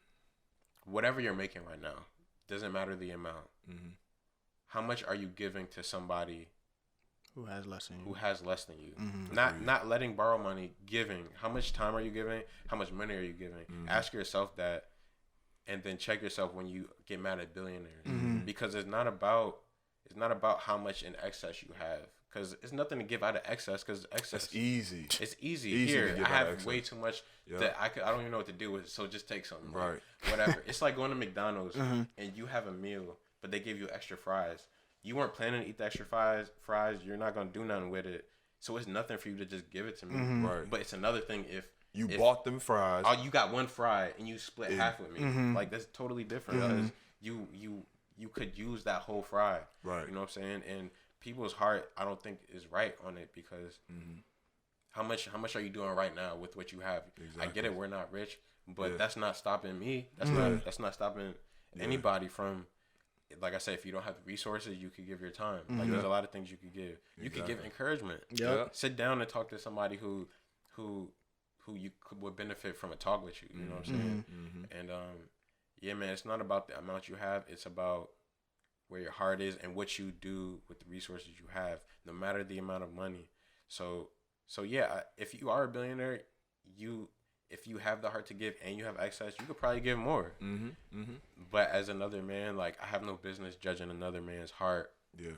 whatever you're making right now, doesn't matter the amount. How much are you giving to somebody who has less than you? Not letting borrow money, giving. How much time are you giving? How much money are you giving? Ask yourself that, and then check yourself when you get mad at billionaires, because it's not about how much in excess you have, because it's nothing to give out of excess, because excess it's easy. It's easy. Here, I have way too much that I don't even know what to do with it, so just take something. Right. Like, whatever. It's like going to McDonald's and you have a meal, but they give you extra fries. you weren't planning to eat the extra fries. You're not gonna do nothing with it. So it's nothing for you to just give it to me. Right. But it's another thing if you bought them fries. Oh, you got one fry and you split half with me. Like that's totally different because you could use that whole fry. Right. You know what I'm saying? And people's heart, I don't think is right on it because how much are you doing right now with what you have? Exactly. I get it, we're not rich, but that's not stopping me. That's not stopping anybody from. Like I said, if you don't have the resources, you could give your time. Like there's a lot of things you could give. You could give encouragement. Yeah. Sit down and talk to somebody who would benefit from a talk with you. You know what I'm saying? And yeah, man, it's not about the amount you have. It's about where your heart is and what you do with the resources you have, no matter the amount of money. So yeah, if you are a billionaire, if you have the heart to give and you have access, you could probably give more. But as another man, like I have no business judging another man's heart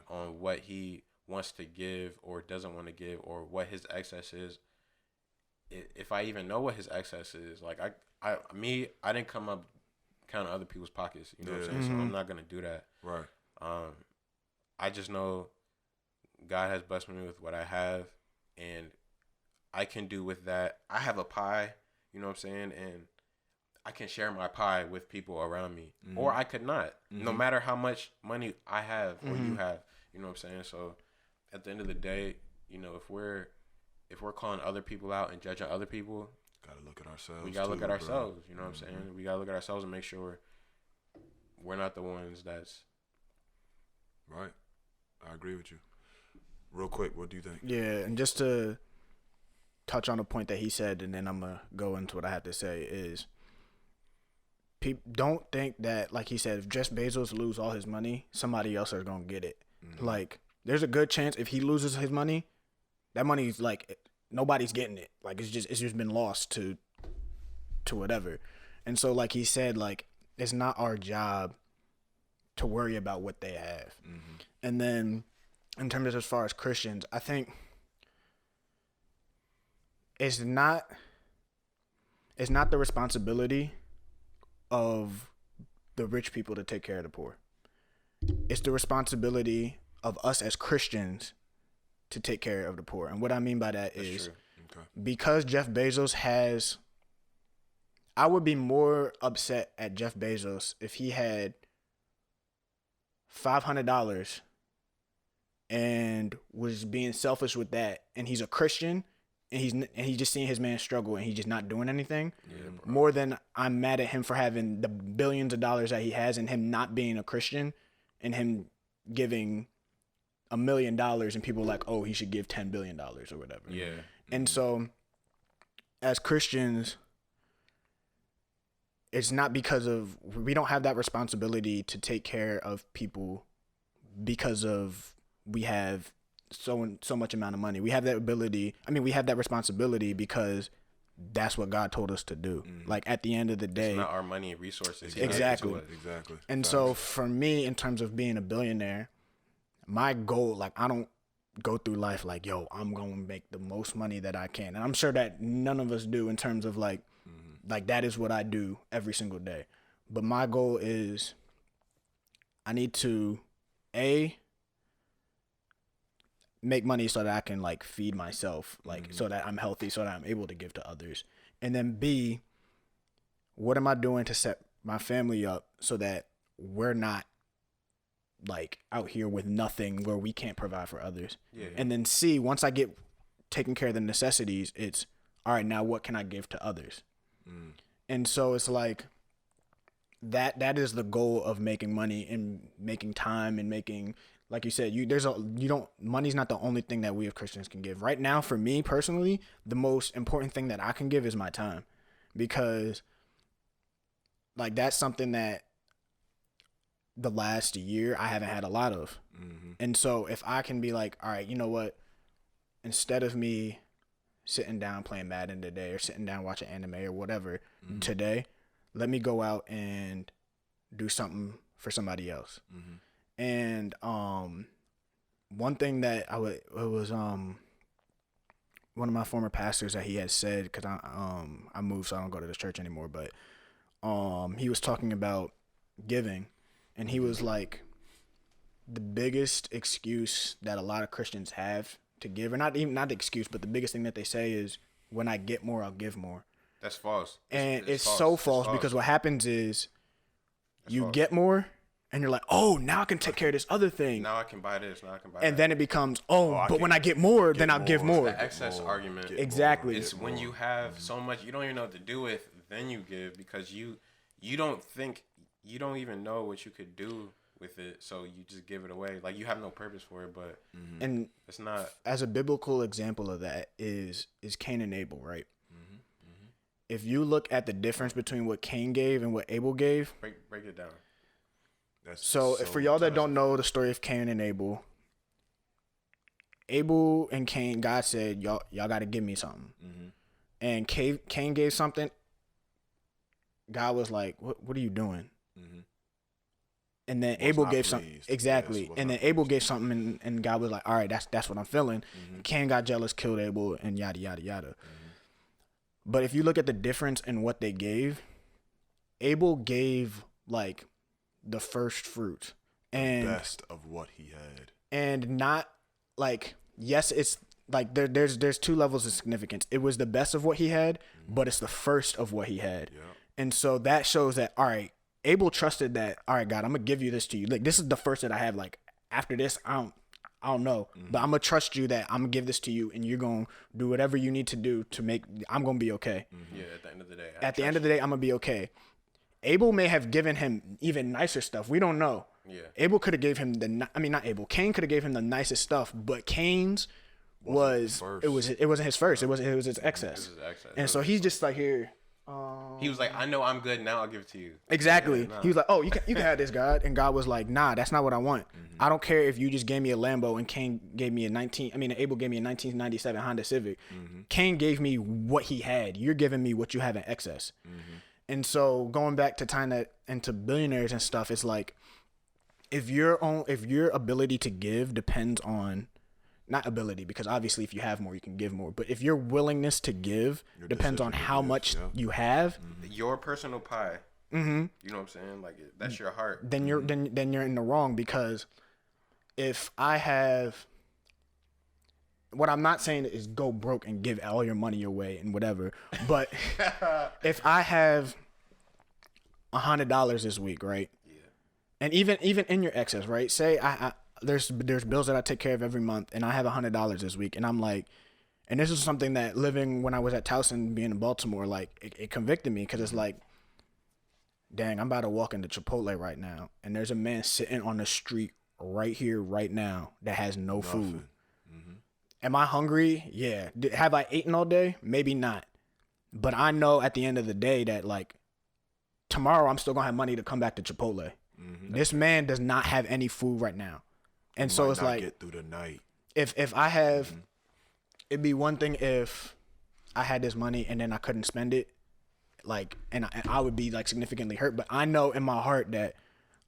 on what he wants to give or doesn't want to give or what his excess is. If I even know what his excess is, like I didn't come up counting other people's pockets. You know what I'm saying? So I'm not gonna do that. Right. I just know God has blessed me with what I have, and I can do with that. I have a pie. You know what I'm saying? And I can share my pie with people around me. Or I could not. No matter how much money I have or you have. You know what I'm saying? So at the end of the day, you know, if we're calling other people out and judging other people, gotta look at ourselves. We gotta look at ourselves, you know what I'm saying? We gotta look at ourselves and make sure we're not the ones that's right. I agree with you. Real quick, what do you think? Yeah, and just to touch on a point that he said, and then I'm gonna go into what I have to say is, don't think that, like he said, if Jeff Bezos lose all his money, somebody else is gonna get it. Like, there's a good chance if he loses his money, that money's like nobody's getting it. Like it's just been lost to whatever. And so, like he said, like it's not our job to worry about what they have. And then, in terms of as far as Christians, I think it's not the responsibility of the rich people to take care of the poor. It's the responsibility of us as Christians to take care of the poor. And what I mean by that is because Jeff Bezos has, I would be more upset at Jeff Bezos if he had $500 and was being selfish with that, and he's a Christian, and he's just seeing his man struggle and he's just not doing anything. More than I'm mad at him for having the billions of dollars that he has and him not being a Christian and him giving $1 million and people are like, oh, he should give $10 billion or whatever. Yeah. And so as Christians, it's not because of, we don't have that responsibility to take care of people because of we have so much amount of money. We have that ability. I mean, we have that responsibility because that's what God told us to do. Like at the end of the day, it's not our money and resources. Exactly. And Facts. so for me, in terms of being a billionaire, my goal, like I don't go through life like, yo, I'm going to make the most money that I can. And I'm sure that none of us do in terms of like that is what I do every single day. But my goal is I need to make money so that I can like feed myself, like so that I'm healthy, so that I'm able to give to others. And then B, what am I doing to set my family up so that we're not like out here with nothing where we can't provide for others. And then C, once I get taking care of the necessities, it's all right, now what can I give to others? And so it's like that is the goal of making money and making time and making, like you said, money's not the only thing that we as Christians can give. Right now, for me personally, the most important thing that I can give is my time, because like that's something that the last year I haven't had a lot of. And so if I can be like, all right, you know what, instead of me sitting down playing Madden today or sitting down watching anime or whatever today, let me go out and do something for somebody else. And one thing that it was one of my former pastors that he had said, because I moved, so I don't go to this church anymore, but he was talking about giving, and he was like, the biggest excuse that a lot of Christians have to give, or not the excuse, but the biggest thing that they say is, when I get more, I'll give more. That's false. And it's so false because what happens is you false. get more and you're like, oh, now I can take care of this other thing. Now I can buy this. Now I can buy and that. then it becomes, but when I get more, then I'll give more. It's the excess argument. Exactly. It's when you have so much you don't even know what to do with, then you give, because you don't think, you don't even know what you could do with it, so you just give it away. Like, you have no purpose for it, but and it's not. As a biblical example of that is Cain and Abel, right? If you look at the difference between what Cain gave and what Abel gave, break it down. So for y'all that don't know the story of Cain and Abel and Cain, God said, y'all got to give me something. And Cain gave something. God was like, what are you doing? And then Abel gave something. Exactly. Yes, and then Abel gave something, and God was like, all right, that's what I'm feeling. Cain got jealous, killed Abel, and yada, yada, yada. But if you look at the difference in what they gave, Abel gave, like, the first fruit. And the best of what he had. And not, like, yes, it's, like, there's two levels of significance. It was the best of what he had, but it's the first of what he had. Yep. And so that shows that, all right, Abel trusted that, all right, God, I'm going to give you this to you. Like, this is the first that I have. Like, after this, I don't know. But I'm going to trust you that I'm going to give this to you, and you're going to do whatever you need to do to make, I'm going to be okay. Yeah, at the end of the day. At the end of the day, I'm going to be okay. Abel may have given him even nicer stuff. We don't know. Yeah. Abel could have gave him not Abel. Cain could have gave him the nicest stuff, but Cain's it wasn't his first. It was his excess. And so he's just like, here. He was like, I know I'm good now. I'll give it to you. Exactly. Yeah, nah. He was like, oh, you can have this, God. And God was like, nah, that's not what I want. I don't care if you just gave me a Lambo and Cain gave me Abel gave me a 1997 Honda Civic. Cain gave me what he had. You're giving me what you have in excess. And so going back to tying that into billionaires and stuff, it's like, if your ability to give depends on, not ability, because obviously if you have more, you can give more. But if your willingness to give depends on how much you have, your personal pie. You know what I'm saying? Like, that's your heart. Then you're then you're in the wrong, because if I have, what I'm not saying is go broke and give all your money away and whatever. But if I have $100 this week, right? Yeah. And even in your excess, right? Say there's bills that I take care of every month, and I have $100 this week, and I'm like, and this is something that living when I was at Towson, being in Baltimore, like it convicted me, because it's like, dang, I'm about to walk into Chipotle right now, and there's a man sitting on the street right here, right now, that has no food. Am I hungry? Yeah. Have I eaten all day? Maybe not. But I know at the end of the day that, like, tomorrow I'm still gonna have money to come back to Chipotle. This man does not have any food right now. And so it's like, get through the night. If I have, it'd be one thing if I had this money and then I couldn't spend it, like, and I would be like significantly hurt. But I know in my heart that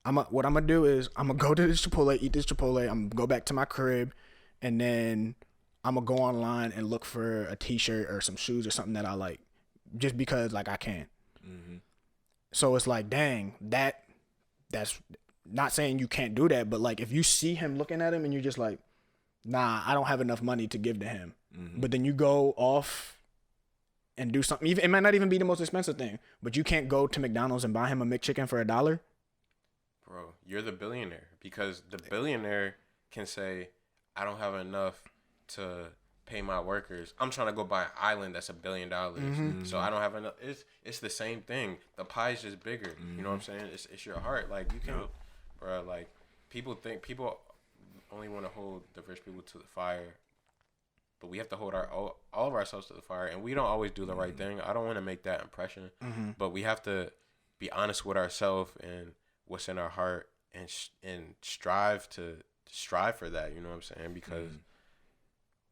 what I'm gonna do is I'm gonna go to this Chipotle, eat this Chipotle. I'm gonna go back to my crib, and then I'm gonna go online and look for a T-shirt or some shoes or something that I like, just because, like, I can. So it's like, dang, that's not saying you can't do that, but like, if you see him looking at him and you're just like, nah, I don't have enough money to give to him, but then you go off and do something, even it might not even be the most expensive thing, but you can't go to McDonald's and buy him a McChicken for $1. Bro, you're the billionaire, because the billionaire can say, I don't have enough to pay my workers. I'm trying to go buy an island that's $1 billion. So I don't have enough. It's the same thing. The pie's just bigger. You know what I'm saying? It's your heart. Like, you can, bro, like, people only want to hold the rich people to the fire, but we have to hold all of ourselves to the fire, and we don't always do the right thing. I don't want to make that impression, but we have to be honest with ourselves and what's in our heart, and strive for that. You know what I'm saying? Because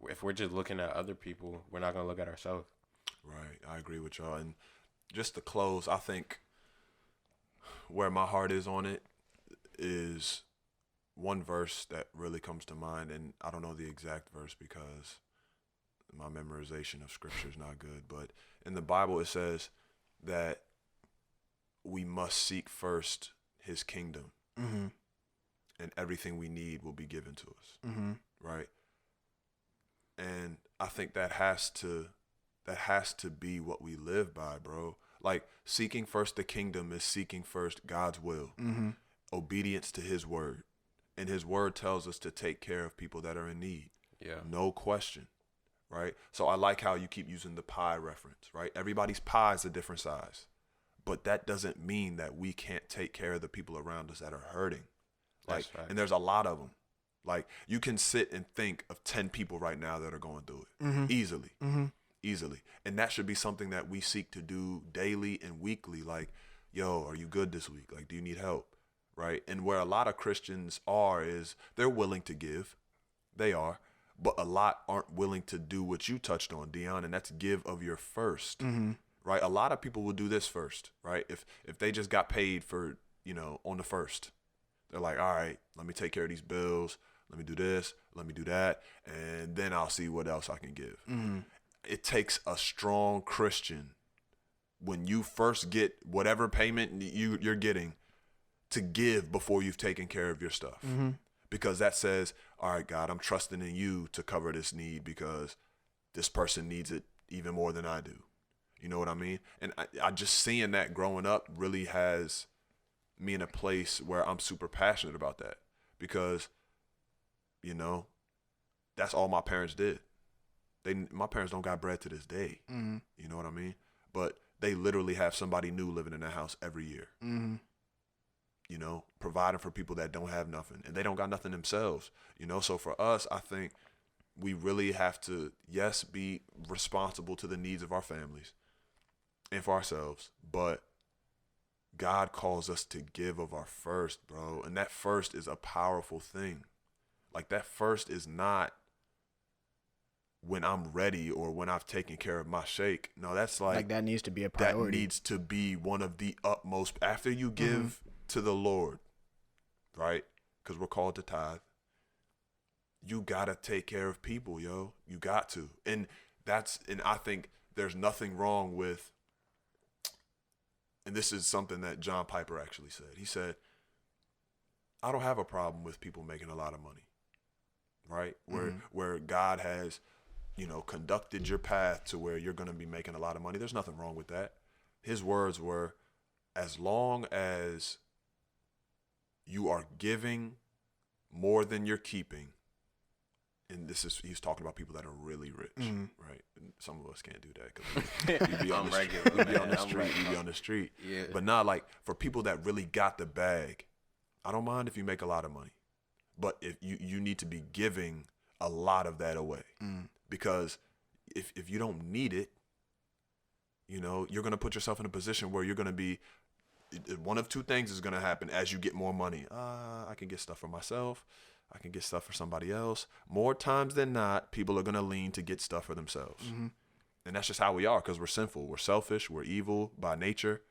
if we're just looking at other people, we're not going to look at ourselves. Right. I agree with y'all. And just to close, I think where my heart is on it is one verse that really comes to mind. And I don't know the exact verse because my memorization of scripture is not good. But in the Bible, it says that we must seek first his kingdom. and everything we need will be given to us. Mm-hmm. Right? And I think that has to be what we live by, bro. Like, seeking first the kingdom is seeking first God's will, Mm-hmm. obedience to his word. And his word tells us to take care of people that are in need. Yeah. No question, right? So I like how you keep using the pie reference, right? Everybody's pie is a different size. But that doesn't mean that we can't take care of the people around us that are hurting. Like, That's right. And there's a lot of them. Like, you can sit and think of 10 people right now that are going through it. Mm-hmm. Easily. Mm-hmm. Easily. And that should be something that we seek to do daily and weekly. Like, yo, are you good this week? Like, do you need help? Right? And where a lot of Christians are is they're willing to give. They are. But a lot aren't willing to do what you touched on, Deion, and that's give of your first. Mm-hmm. Right? A lot of people will do this first, right? If they just got paid for, on the first, they're like, all right, let me take care of these bills. Let me do this. Let me do that. And then I'll see what else I can give. Mm-hmm. It takes a strong Christian when you first get whatever payment you're getting to give before you've taken care of your stuff. Mm-hmm. Because that says, all right, God, I'm trusting in you to cover this need because this person needs it even more than I do. You know what I mean? And I just seeing that growing up really has me in a place where I'm super passionate about that because, that's all my parents did. My parents don't got bread to this day. Mm-hmm. You know what I mean? But they literally have somebody new living in their house every year. Mm-hmm. Providing for people that don't have nothing and they don't got nothing themselves. So for us, I think we really have to, yes, be responsible to the needs of our families and for ourselves, but God calls us to give of our first, bro. And that first is a powerful thing. Like, that first is not when I'm ready or when I've taken care of my shake. No, that's like that needs to be a priority. That needs to be one of the utmost. After you give to the Lord, right? Because we're called to tithe. You got to take care of people, yo. You got to. And I think there's nothing wrong with, and this is something that John Piper actually said. He said, I don't have a problem with people making a lot of money, right? Where God has, conducted your path to where you're going to be making a lot of money. There's nothing wrong with that. His words were, as long as you are giving more than you're keeping, and he's talking about people that are really rich, right? And some of us can't do that because we be on the street. Yeah. But not like for people that really got the bag. I don't mind if you make a lot of money, but if you need to be giving a lot of that away, because if you don't need it, you're going to put yourself in a position where you're going to be, one of two things is going to happen as you get more money. I can get stuff for myself. I can get stuff for somebody else. More times than not, people are going to lean to get stuff for themselves. Mm-hmm. And that's just how we are because we're sinful. We're selfish. We're evil by nature.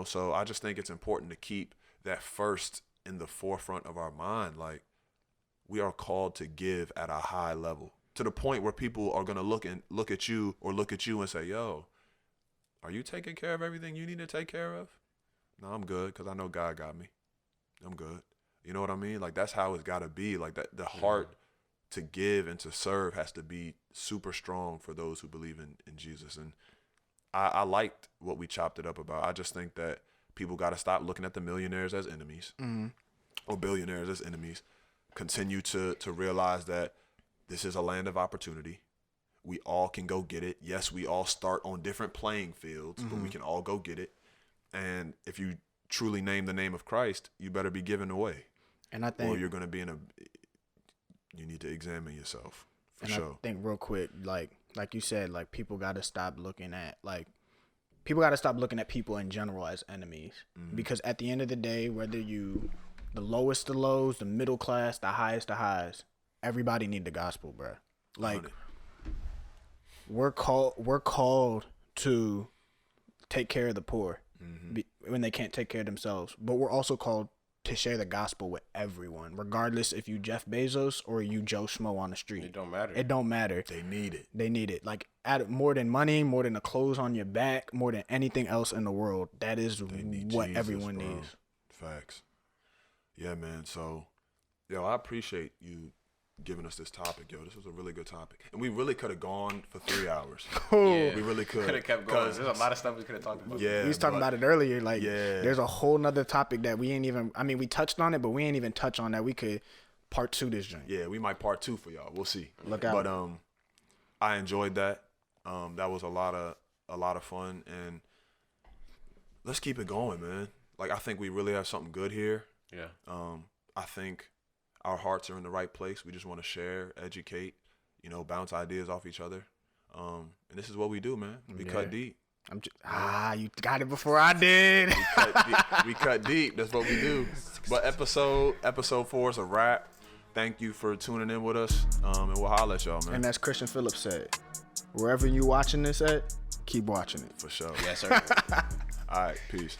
So I just think it's important to keep that first in the forefront of our mind. Like, we are called to give at a high level to the point where people are going to look at you and say, yo, are you taking care of everything you need to take care of? No, I'm good because I know God got me. I'm good. You know what I mean? Like, that's how it's got to be. Like, that the heart to give and to serve has to be super strong for those who believe in Jesus. And I liked what we chopped it up about. I just think that people got to stop looking at the millionaires as enemies or billionaires as enemies. Continue to realize that this is a land of opportunity. We all can go get it. Yes, we all start on different playing fields, but we can all go get it. And if you truly name the name of Christ, you better be giving away. And I think, or you're going to be you need to examine yourself for sure. I think real quick, like you said, like people got to stop looking at people in general as enemies, because at the end of the day, whether you the lowest of lows, the middle class, the highest of highs, everybody need the gospel, bro. Like, we're called to take care of the poor when they can't take care of themselves, but we're also called to share the gospel with everyone, regardless if you Jeff Bezos or you Joe Schmo on the street. It don't matter. It don't matter. They need it. They need it. Like, more than money, more than the clothes on your back, more than anything else in the world, that is what Jesus, everyone bro. needs. Facts. Yeah, man. So Yo, I appreciate you giving us this topic, yo. This was a really good topic, and we really could have gone for 3 hours. Yeah. We really could have kept going. There's a lot of stuff we could have talked about. Yeah, we was talking about it earlier. Like, there's a whole nother topic that we ain't even. I mean, we touched on it, but we ain't even touch on that. We could part 2 this joint. Yeah, we might part 2 for y'all. We'll see. Look out. But I enjoyed that. That was a lot of fun, and let's keep it going, man. Like, I think we really have something good here. Yeah. I think our hearts are in the right place. We just want to share, educate, bounce ideas off each other. And this is what we do, man. We cut deep. You got it before I did. We cut deep. That's what we do. But episode 4 is a wrap. Thank you for tuning in with us. And we'll holler at y'all, man. And as Christian Phillips said, wherever you watching this at, keep watching it. For sure. Yes, sir. All right. Peace.